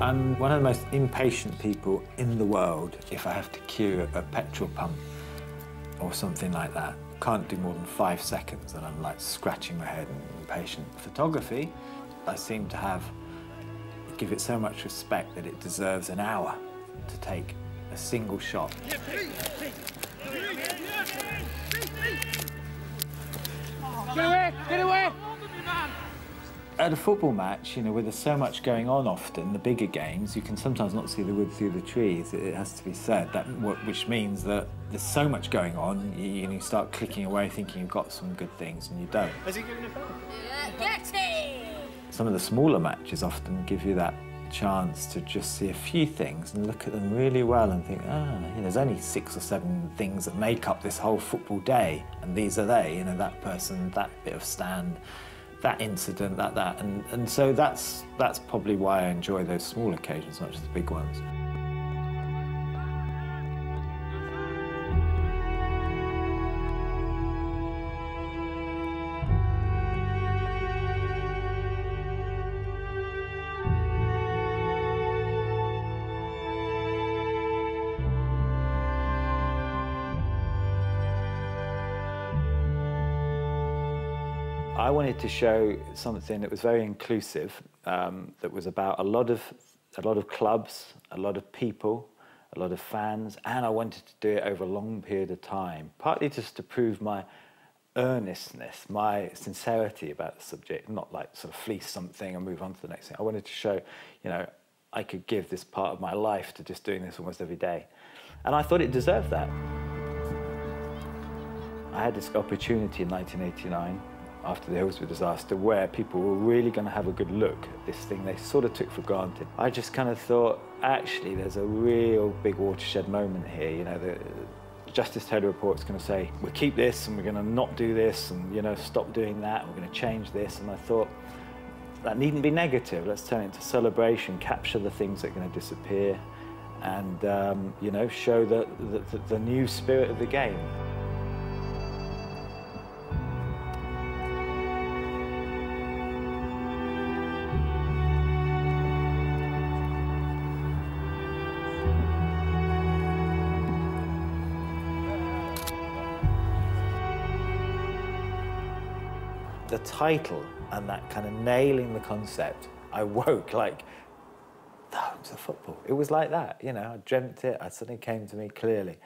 I'm one of the most impatient people in the world if I have to queue a petrol pump or something like that. Can't do more than 5 seconds and I'm like scratching my head and impatient. Photography, I seem to give it so much respect that it deserves an hour to take a single shot. Get away! At a football match, you know, where there's so much going on often, the bigger games, you can sometimes not see the wood through the trees. It has to be said, which means that there's so much going on, you start clicking away thinking you've got some good things and you don't. Has he given a foul? Get it! Some of the smaller matches often give you that chance to just see a few things and look at them really well and think, there's only 6 or 7 things that make up this whole football day, and these are they, you know, that person, that bit of stand, that incident, that, and so that's probably why I enjoy those small occasions as much as the big ones. I wanted to show something that was very inclusive, that was about a lot of clubs, a lot of people, a lot of fans, and I wanted to do it over a long period of time, partly just to prove my earnestness, my sincerity about the subject, not like sort of fleece something and move on to the next thing. I wanted to show, you know, I could give this part of my life to just doing this almost every day. And I thought it deserved that. I had this opportunity in 1989, after the Hillsborough disaster, where people were really going to have a good look at this thing they sort of took for granted. I just kind of thought, actually, there's a real big watershed moment here. You know, the Justice Taylor report's going to say, we'll keep this and we're going to not do this and, you know, stop doing that and we're going to change this. And I thought, that needn't be negative. Let's turn it into celebration, capture the things that are going to disappear and, you know, show the new spirit of the game. The title and that kind of nailing the concept, I woke like, the homes of football. It was like that, you know, I dreamt it, it suddenly came to me clearly.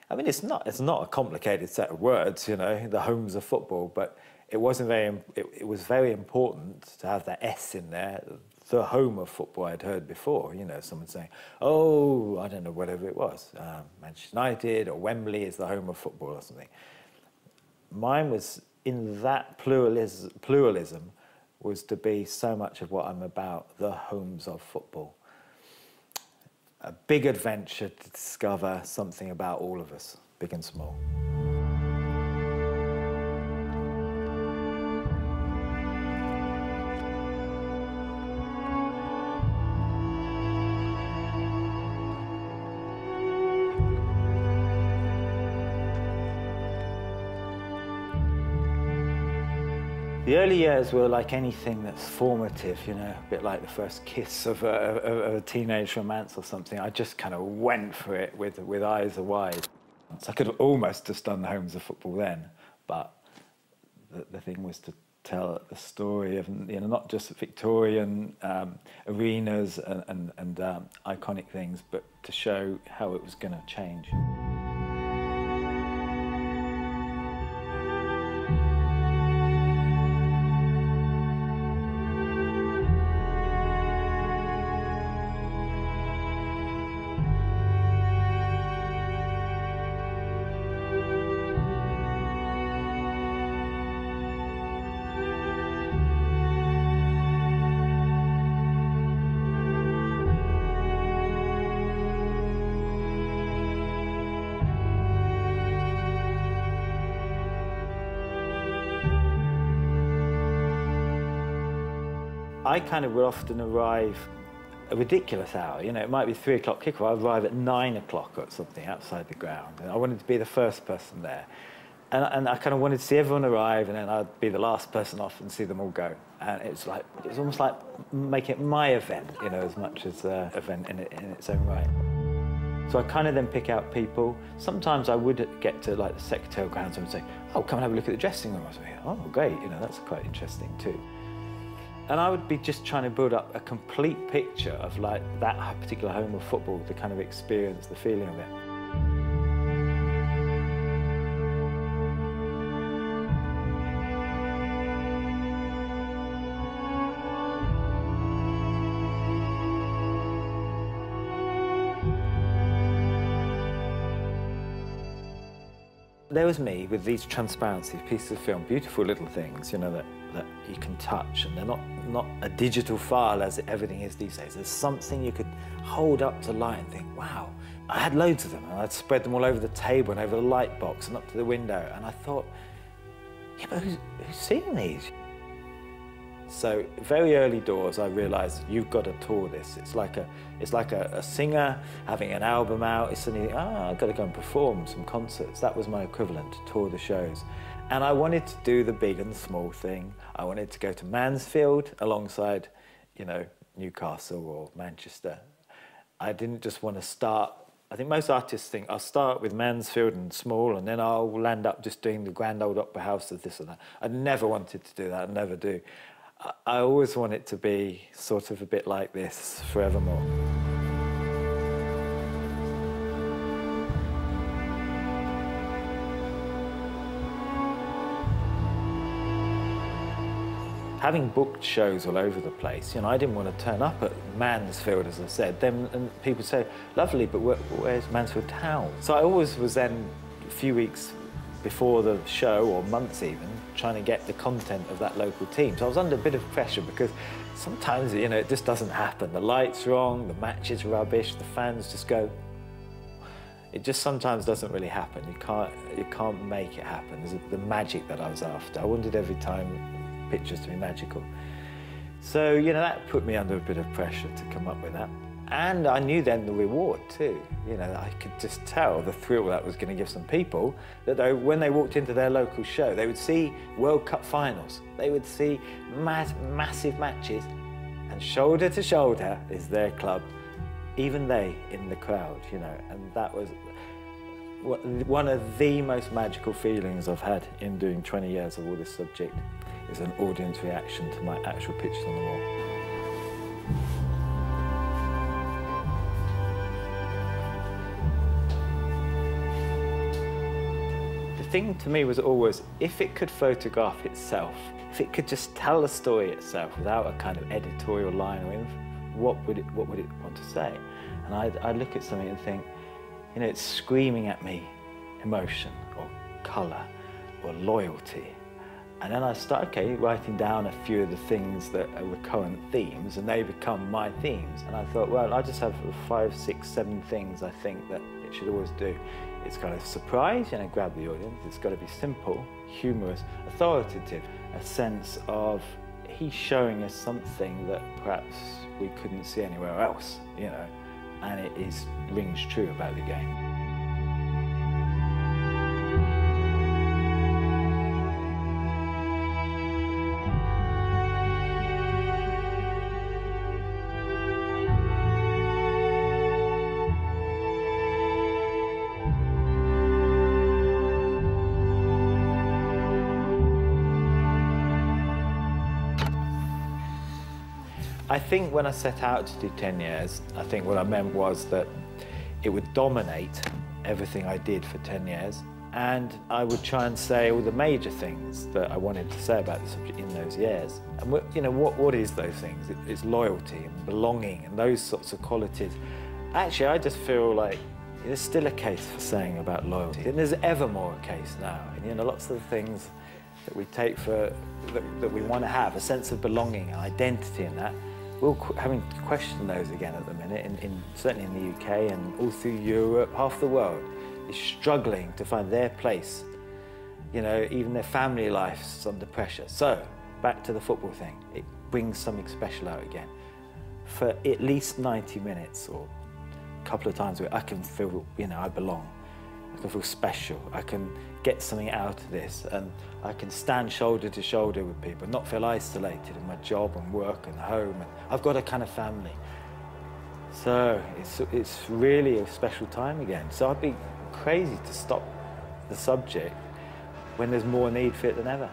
I mean, it's not a complicated set of words, you know, the homes of football, but it was very important to have that S in there, the home of football I'd heard before, you know, someone saying, oh, I don't know, whatever it was, Manchester United or Wembley is the home of football or something. Mine was, in that pluralism was to be so much of what I'm about, the homes of football. A big adventure to discover something about all of us, big and small. The early years were like anything that's formative, you know, a bit like the first kiss of a teenage romance or something. I just kind of went for it with eyes wide. So I could have almost just done the homes of football then, but the thing was to tell the story of, you know, not just Victorian arenas and iconic things, but to show how it was going to change. I kind of would often arrive a ridiculous hour, you know, it might be 3 o'clock kickoff, I'd arrive at 9 o'clock or something outside the ground. And I wanted to be the first person there. And I kind of wanted to see everyone arrive, and then I'd be the last person off and see them all go. And it was almost like making it my event, you know, as much as an event in its own right. So I kind of then pick out people. Sometimes I would get to like the secretarial grounds and say, "Oh, come and have a look at the dressing room." I was like, "Oh, great, you know, that's quite interesting too." And I would be just trying to build up a complete picture of like that particular home of football, the kind of experience, the feeling of it. There was me with these transparency pieces of film, beautiful little things, you know, that you can touch, and they're not a digital file as everything is these days. There's something you could hold up to light and think, wow. I had loads of them, and I'd spread them all over the table and over the light box and up to the window, and I thought, yeah, but who's seeing these? So very early doors, I realised you've got to tour this. It's like a singer having an album out. It's suddenly, I've got to go and perform some concerts. That was my equivalent, to tour the shows. And I wanted to do the big and small thing. I wanted to go to Mansfield alongside, you know, Newcastle or Manchester. I didn't just want to start. I think most artists think, I'll start with Mansfield and small, and then I'll land up just doing the Grand Old Opera House of this and that. I never wanted to do that, I never do. I always want it to be sort of a bit like this forevermore. Having booked shows all over the place, you know, I didn't want to turn up at Mansfield, as I said. And people say, lovely, but where's Mansfield Town? So I always was then, a few weeks before the show, or months even, trying to get the content of that local team. So I was under a bit of pressure because sometimes, you know, it just doesn't happen. The light's wrong, the match is rubbish, the fans just go. It just sometimes doesn't really happen. You can't make it happen. There's the magic that I was after. I wanted every time pictures to be magical. So, you know, that put me under a bit of pressure to come up with that. And I knew then the reward too. You know, I could just tell the thrill that was going to give some people, that when they walked into their local show, they would see World Cup finals, they would see massive matches, and shoulder to shoulder is their club, even they in the crowd, you know. And that was one of the most magical feelings I've had in doing 20 years of all this subject, is an audience reaction to my actual pictures on the wall. The thing to me was always, if it could photograph itself, if it could just tell a story itself without a kind of editorial line or info, what would it want to say? And I'd look at something and think, you know, it's screaming at me emotion or colour or loyalty. And then I start, writing down a few of the things that are recurrent themes, and they become my themes. And I thought, well, I just have 5, 6, 7 things I think that it should always do. It's got to surprise, you know, grab the audience. It's got to be simple, humorous, authoritative. A sense of he's showing us something that perhaps we couldn't see anywhere else, you know, and it rings true about the game. I think when I set out to do 10 years, I think what I meant was that it would dominate everything I did for 10 years, and I would try and say all the major things that I wanted to say about the subject in those years. And you know, what is those things? It's loyalty and belonging and those sorts of qualities. Actually, I just feel like there's still a case for saying about loyalty, and there's ever more a case now. And, you know, lots of the things that we take for, that we want to have, a sense of belonging and identity in that, we're having to question those again at the minute, certainly in the UK and all through Europe. Half the world is struggling to find their place. You know, even their family life's under pressure. So, back to the football thing. It brings something special out again. For at least 90 minutes or a couple of times where I can feel, you know, I belong. I can feel special. I can get something out of this, and I can stand shoulder to shoulder with people, not feel isolated in my job and work and home. And I've got a kind of family. So it's really a special time again. So I'd be crazy to stop the subject when there's more need for it than ever.